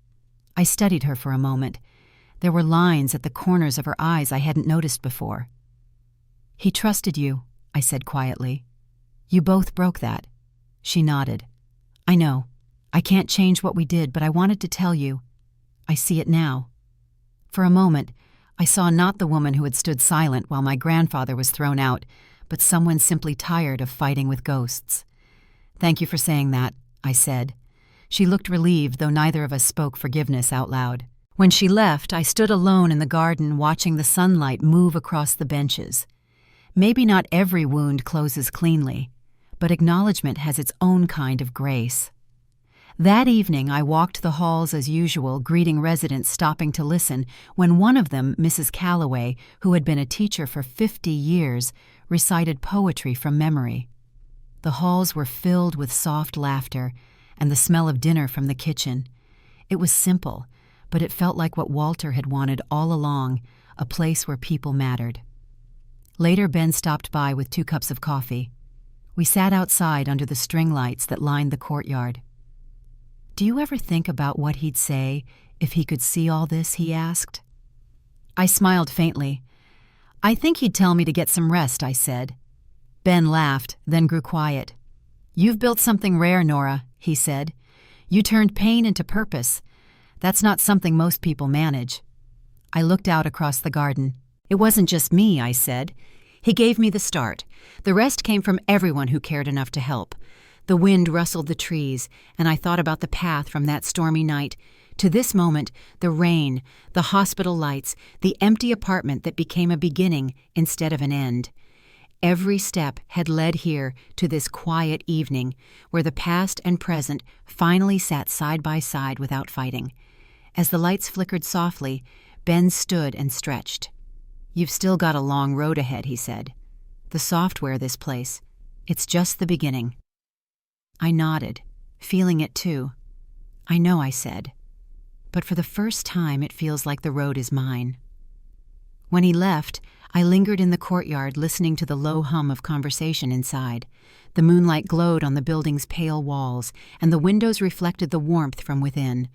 I studied her for a moment. There were lines at the corners of her eyes I hadn't noticed before. "He trusted you," I said quietly. "You both broke that." She nodded. "I know. I can't change what we did, but I wanted to tell you. I see it now." For a moment, I saw not the woman who had stood silent while my grandfather was thrown out, but someone simply tired of fighting with ghosts. "Thank you for saying that," I said. She looked relieved, though neither of us spoke forgiveness out loud. When she left, I stood alone in the garden watching the sunlight move across the benches. Maybe not every wound closes cleanly, but acknowledgement has its own kind of grace. That evening, I walked the halls as usual, greeting residents stopping to listen, when one of them, Mrs. Calloway, who had been a teacher for 50 years, recited poetry from memory. The halls were filled with soft laughter and the smell of dinner from the kitchen. It was simple, but it felt like what Walter had wanted all along, a place where people mattered. Later, Ben stopped by with 2 cups of coffee. We sat outside under the string lights that lined the courtyard. "Do you ever think about what he'd say if he could see all this?" he asked. I smiled faintly. "I think he'd tell me to get some rest," I said. Ben laughed, then grew quiet. "You've built something rare, Nora," he said. "You turned pain into purpose. That's not something most people manage." I looked out across the garden. "It wasn't just me," I said. "He gave me the start. The rest came from everyone who cared enough to help." The wind rustled the trees, and I thought about the path from that stormy night to this moment, the rain, the hospital lights, the empty apartment that became a beginning instead of an end. Every step had led here to this quiet evening where the past and present finally sat side by side without fighting. As the lights flickered softly, Ben stood and stretched. "You've still got a long road ahead," he said. "The software, this place, it's just the beginning." I nodded, feeling it too. "I know," I said, "but for the first time it feels like the road is mine." When he left, I lingered in the courtyard listening to the low hum of conversation inside. The moonlight glowed on the building's pale walls, and the windows reflected the warmth from within.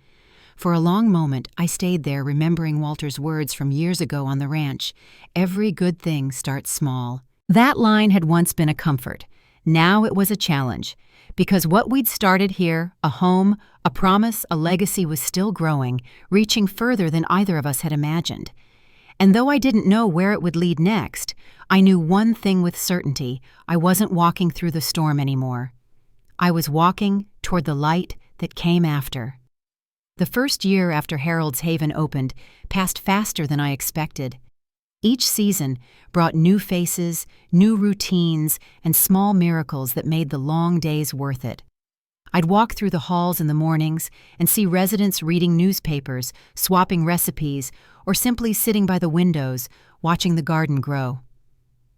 For a long moment, I stayed there remembering Walter's words from years ago on the ranch, "Every good thing starts small." That line had once been a comfort. Now it was a challenge, because what we'd started here, a home, a promise, a legacy, was still growing, reaching further than either of us had imagined. And though I didn't know where it would lead next, I knew one thing with certainty: I wasn't walking through the storm anymore. I was walking toward the light that came after. The first year after Harold's Haven opened passed faster than I expected. Each season brought new faces, new routines, and small miracles that made the long days worth it. I'd walk through the halls in the mornings and see residents reading newspapers, swapping recipes, or simply sitting by the windows, watching the garden grow.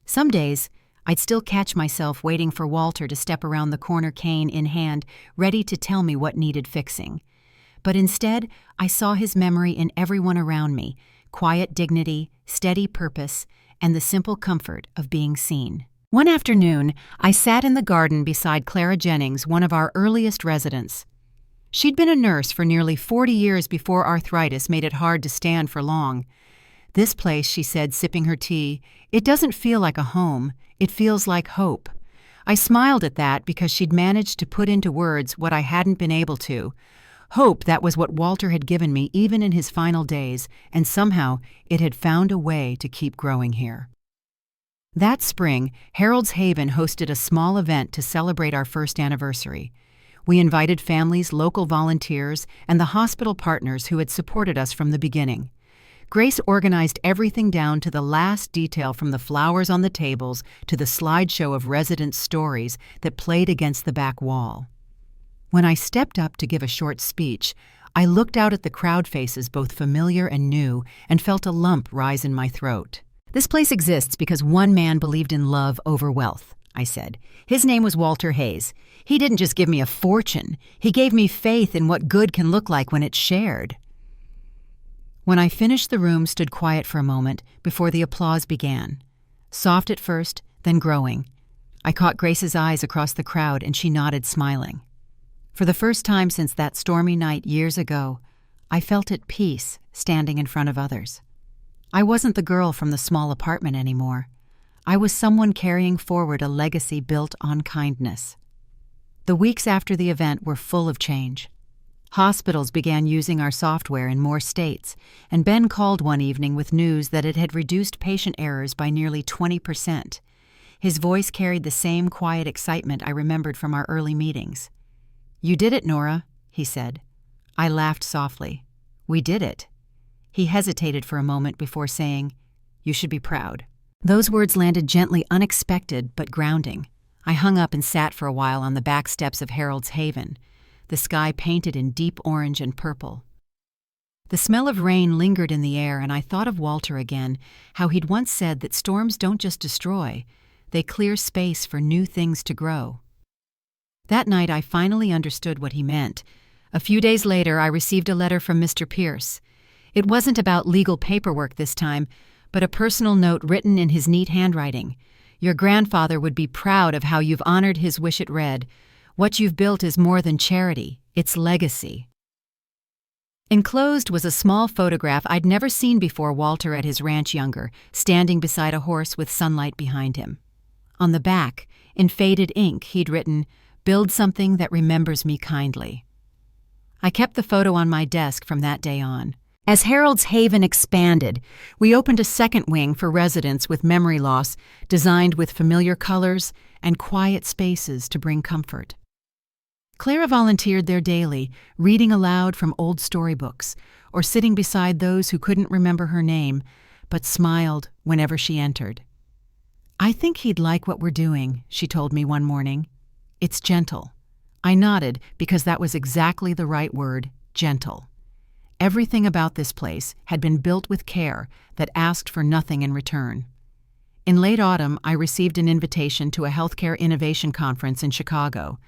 Some days, I'd still catch myself waiting for Walter to step around the corner, cane in hand, ready to tell me what needed fixing. But instead, I saw his memory in everyone around me: quiet dignity, steady purpose, and the simple comfort of being seen. One afternoon, I sat in the garden beside Clara Jennings, one of our earliest residents. She'd been a nurse for nearly 40 years before arthritis made it hard to stand for long. "This place," she said, sipping her tea, "it doesn't feel like a home. It feels like hope." I smiled at that because she'd managed to put into words what I hadn't been able to. Hope, that was what Walter had given me even in his final days, and somehow it had found a way to keep growing here. That spring, Harold's Haven hosted a small event to celebrate our first anniversary. We invited families, local volunteers, and the hospital partners who had supported us from the beginning. Grace organized everything down to the last detail, from the flowers on the tables to the slideshow of residents' stories that played against the back wall. When I stepped up to give a short speech, I looked out at the crowd faces, both familiar and new, and felt a lump rise in my throat. This place exists because one man believed in love over wealth, I said. His name was Walter Hayes. He didn't just give me a fortune. He gave me faith in what good can look like when it's shared. When I finished, the room stood quiet for a moment before the applause began. Soft at first, then growing. I caught Grace's eyes across the crowd, and she nodded, smiling. For the first time since that stormy night years ago, I felt at peace standing in front of others. I wasn't the girl from the small apartment anymore. I was someone carrying forward a legacy built on kindness. The weeks after the event were full of change. Hospitals began using our software in more states, and Ben called one evening with news that it had reduced patient errors by nearly 20%. His voice carried the same quiet excitement I remembered from our early meetings. "You did it, Nora," he said. I laughed softly. "We did it." He hesitated for a moment before saying, "You should be proud." Those words landed gently, unexpected but grounding. I hung up and sat for a while on the back steps of Harold's Haven, the sky painted in deep orange and purple. The smell of rain lingered in the air, and I thought of Walter again, how he'd once said that storms don't just destroy, they clear space for new things to grow. That night I finally understood what he meant. A few days later I received a letter from Mr. Pierce. It wasn't about legal paperwork this time, but a personal note written in his neat handwriting. "Your grandfather would be proud of how you've honored his wish," it read. "What you've built is more than charity, it's legacy." Enclosed was a small photograph I'd never seen before. Walter at his ranch younger, standing beside a horse with sunlight behind him. On the back, in faded ink, he'd written, "Build something that remembers me kindly." I kept the photo on my desk from that day on. As Harold's Haven expanded, we opened a second wing for residents with memory loss, designed with familiar colors and quiet spaces to bring comfort. Clara volunteered there daily, reading aloud from old storybooks, or sitting beside those who couldn't remember her name, but smiled whenever she entered. "I think he'd like what we're doing," she told me one morning. "It's gentle." I nodded because that was exactly the right word, gentle. Everything about this place had been built with care that asked for nothing in return. In late autumn, I received an invitation to a healthcare innovation conference in Chicago.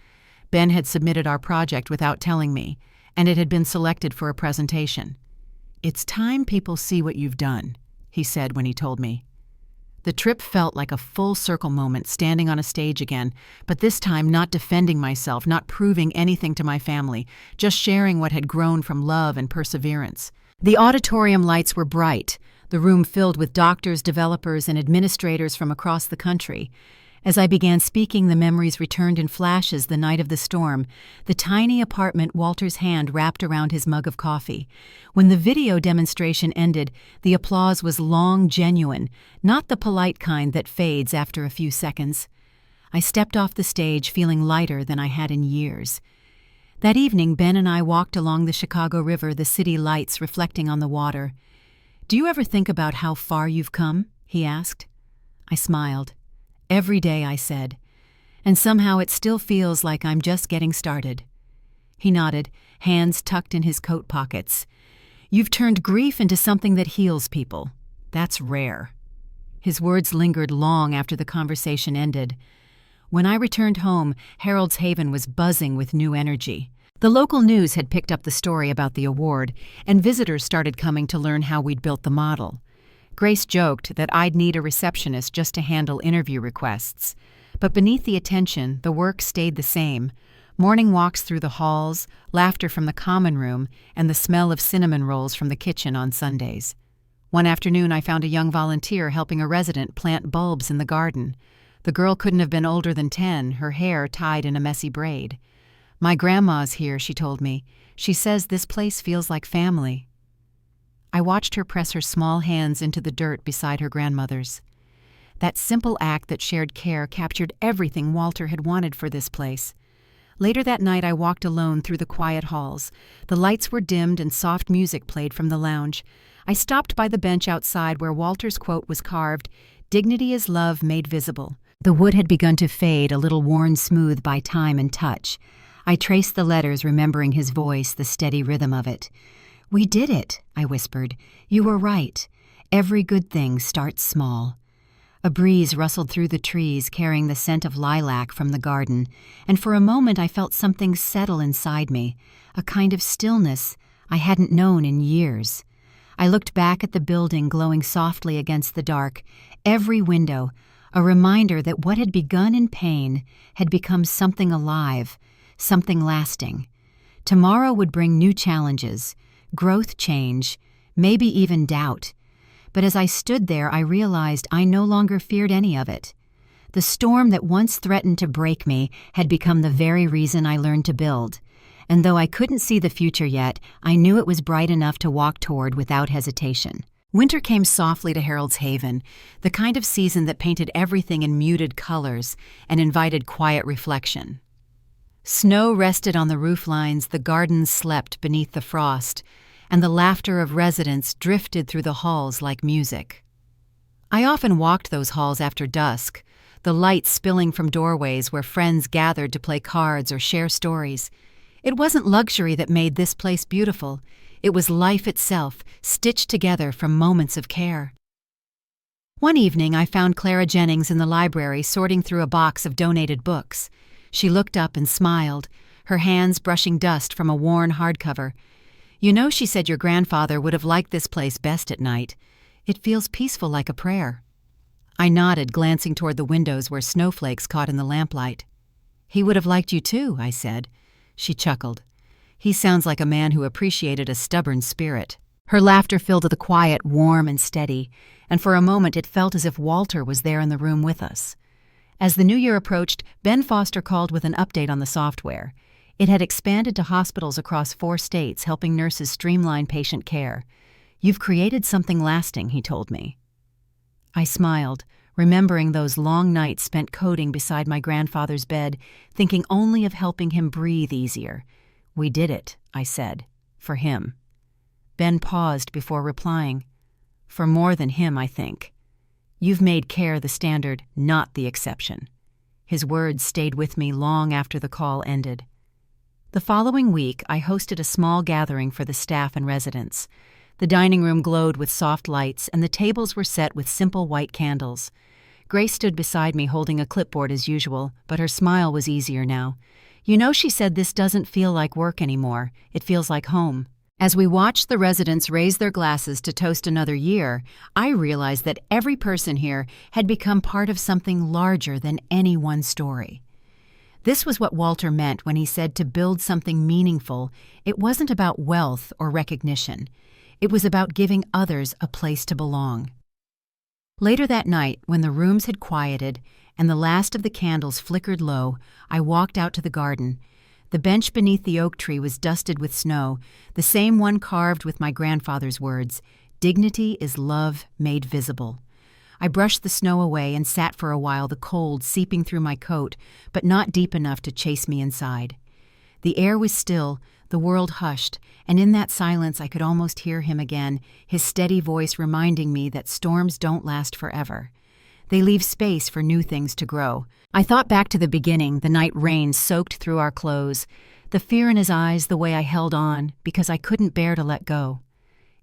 Ben had submitted our project without telling me, and it had been selected for a presentation. "It's time people see what you've done," he said when he told me. The trip felt like a full-circle moment, standing on a stage again, but this time not defending myself, not proving anything to my family, just sharing what had grown from love and perseverance. The auditorium lights were bright, the room filled with doctors, developers, and administrators from across the country. As I began speaking, the memories returned in flashes. The night of the storm, the tiny apartment, Walter's hand wrapped around his mug of coffee. When the video demonstration ended, the applause was long, genuine, not the polite kind that fades after a few seconds. I stepped off the stage feeling lighter than I had in years. That evening, Ben and I walked along the Chicago River, the city lights reflecting on the water. "Do you ever think about how far you've come?" he asked. I smiled. "Every day," I said, "and somehow it still feels like I'm just getting started." He nodded, hands tucked in his coat pockets. "You've turned grief into something that heals people. That's rare." His words lingered long after the conversation ended. When I returned home, Harold's Haven was buzzing with new energy. The local news had picked up the story about the award, and visitors started coming to learn how we'd built the model. Grace joked that I'd need a receptionist just to handle interview requests. But beneath the attention, the work stayed the same. Morning walks through the halls, laughter from the common room, and the smell of cinnamon rolls from the kitchen on Sundays. One afternoon I found a young volunteer helping a resident plant bulbs in the garden. The girl couldn't have been older than 10, her hair tied in a messy braid. "My grandma's here," she told me. "She says this place feels like family." I watched her press her small hands into the dirt beside her grandmother's. That simple act that shared care captured everything Walter had wanted for this place. Later that night I walked alone through the quiet halls. The lights were dimmed and soft music played from the lounge. I stopped by the bench outside where Walter's quote was carved, "Dignity is love made visible." The wood had begun to fade, a little worn smooth by time and touch. I traced the letters, remembering his voice, the steady rhythm of it. "We did it," I whispered. "You were right. Every good thing starts small. A breeze rustled through the trees, carrying the scent of lilac from the garden, and for a moment I felt something settle inside me, a kind of stillness I hadn't known in years. I looked back at the building glowing softly against the dark, every window, a reminder that what had begun in pain had become something alive, something lasting. Tomorrow would bring new challenges, growth, change, maybe even doubt. But as I stood there, I realized I no longer feared any of it. The storm that once threatened to break me had become the very reason I learned to build. And though I couldn't see the future yet, I knew it was bright enough to walk toward without hesitation. Winter came softly to Harold's Haven, the kind of season that painted everything in muted colors and invited quiet reflection. Snow rested on the roof lines, the gardens slept beneath the frost, and the laughter of residents drifted through the halls like music. I often walked those halls after dusk, the light spilling from doorways where friends gathered to play cards or share stories. It wasn't luxury that made this place beautiful. It was life itself, stitched together from moments of care. One evening, I found Clara Jennings in the library sorting through a box of donated books. She looked up and smiled, her hands brushing dust from a worn hardcover. "You know," she said, "your grandfather would have liked this place best at night. It feels peaceful like a prayer." I nodded, glancing toward the windows where snowflakes caught in the lamplight. "He would have liked you too," I said. She chuckled. "He sounds like a man who appreciated a stubborn spirit." Her laughter filled the quiet, warm and steady, and for a moment it felt as if Walter was there in the room with us. As the new year approached, Ben Foster called with an update on the software. It had expanded to hospitals across 4 states, helping nurses streamline patient care. "You've created something lasting," he told me. I smiled, remembering those long nights spent coding beside my grandfather's bed, thinking only of helping him breathe easier. "We did it," I said, "for him." Ben paused before replying. "For more than him, I think. You've made care the standard, not the exception." His words stayed with me long after the call ended. The following week, I hosted a small gathering for the staff and residents. The dining room glowed with soft lights, and the tables were set with simple white candles. Grace stood beside me holding a clipboard as usual, but her smile was easier now. "You know," she said, "this doesn't feel like work anymore. It feels like home." As we watched the residents raise their glasses to toast another year, I realized that every person here had become part of something larger than any one story. This was what Walter meant when he said to build something meaningful. It wasn't about wealth or recognition. It was about giving others a place to belong. Later that night, when the rooms had quieted and the last of the candles flickered low, I walked out to the garden. The bench beneath the oak tree was dusted with snow, the same one carved with my grandfather's words, "Dignity is love made visible." I brushed the snow away and sat for a while, the cold seeping through my coat, but not deep enough to chase me inside. The air was still, the world hushed, and in that silence I could almost hear him again, his steady voice reminding me that storms don't last forever. They leave space for new things to grow. I thought back to the beginning, the night rain soaked through our clothes, the fear in his eyes, the way I held on, because I couldn't bear to let go.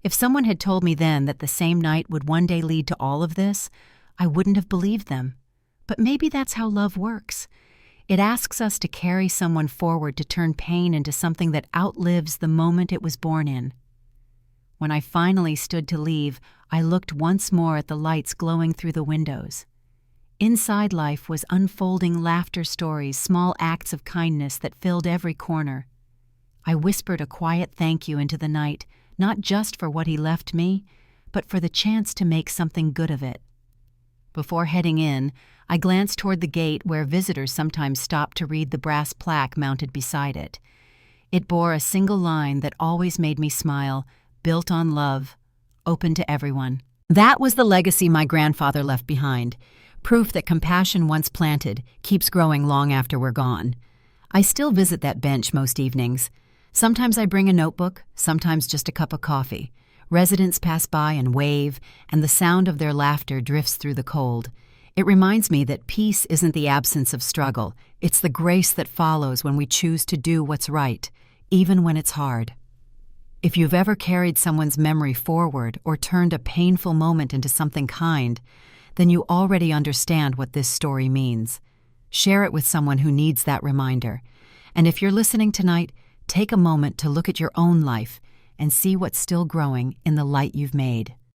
If someone had told me then that the same night would one day lead to all of this, I wouldn't have believed them. But maybe that's how love works. It asks us to carry someone forward to turn pain into something that outlives the moment it was born in. When I finally stood to leave, I looked once more at the lights glowing through the windows. Inside life was unfolding laughter stories, small acts of kindness that filled every corner. I whispered a quiet thank you into the night, not just for what he left me, but for the chance to make something good of it. Before heading in, I glanced toward the gate where visitors sometimes stopped to read the brass plaque mounted beside it. It bore a single line that always made me smile, "Built on love, open to everyone." That was the legacy my grandfather left behind, proof that compassion once planted keeps growing long after we're gone. I still visit that bench most evenings. Sometimes I bring a notebook, sometimes just a cup of coffee. Residents pass by and wave, and the sound of their laughter drifts through the cold. It reminds me that peace isn't the absence of struggle. It's the grace that follows when we choose to do what's right, even when it's hard. If you've ever carried someone's memory forward or turned a painful moment into something kind, then you already understand what this story means. Share it with someone who needs that reminder. And if you're listening tonight, take a moment to look at your own life and see what's still growing in the light you've made.